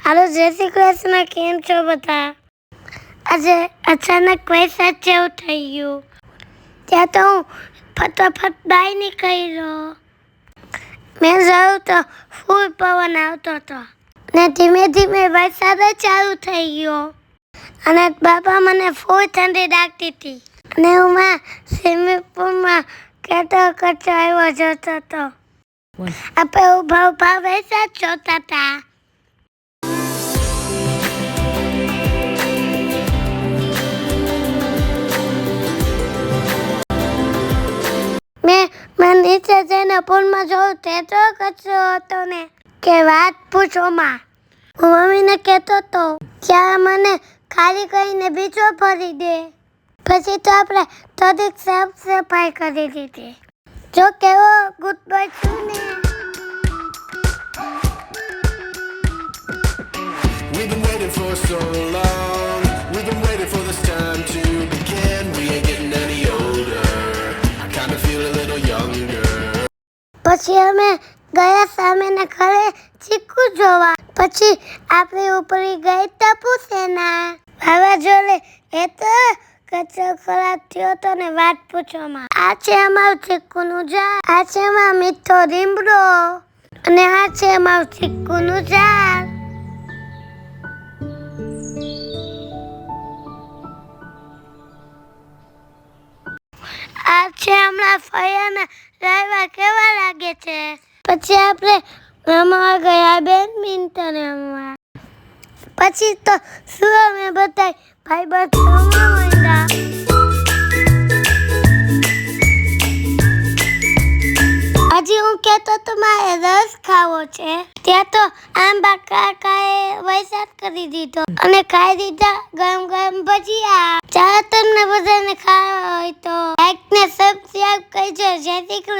હાલો જય શ્રી કૃષ્ણ, કેમ છો બધા? આજે અચાનક વરસાદ જેવું થઈ ગયું. ત્યાં તો હું ફટાફટ બહાર નીકળ્યો. મેં જોયું તો ફૂલ પવન આવતો હતો ને ધીમે ધીમે વરસાદ ચાલુ થઈ ગયો અને બાપા મને ફૂલ ઠંડી લાગતી હતી અને હું સ્વિમિંગ પુલમાં કચરો આવ્યો જતો હતો. આપણે ઉભા વરસાદ જોતા હતા. મેં નીચે જઈને પુલમાં જોયું તે તો કચરો હતો ને કે વાત પૂછો માં. હું મમ્મીને કહેતો હતો કે મને ખાલી કરીને બીજો ભરી દે. પછી તો આપણે થોડીક સાફ સફાઈ કરી દીધી. જો કેવો ગુડ બોય છું ને. We've been waiting for so long. We've been waiting for this time to begin. We ain't getting any older. I kinda feel a little younger. પછી અમે ગયા સામેના ઘરે ચીકુ જોવા. પછી આપણી ઉપરી ગઈ ટપુ સેના. વાવાઝોડે એ તો કચરો ખરાબ થયો હતો ને વાત પૂછોમાં. આ છે અમારું ચીકુનું ઝાડ. આ છે અમારો મીઠો લીમડો અને આ છે અમારું ચીકુનું ઝાડ. આ છે હમણાં ફળિયાના લાડવા કેવા લાગે છે. પછી આપણે રમવા ગયા બેડમિન્ટન રમવા. પછી તો શું અમે બધા ભાઈબંધ રમવા માંડ્યા. હજી હું કહેતો તો મારે રસ ખાવો છે. ત્યાં તો આંબા કાકાએ વરસાદ કરી દીધો અને ખાઈ દીધા ગરમ ગરમ ભજીયા. ચાલો તમને બધાને ખાવા હોય તો લાઈક ને સબસ્ક્રાઇબ કરજો. જય શ્રી કૃષ્ણ.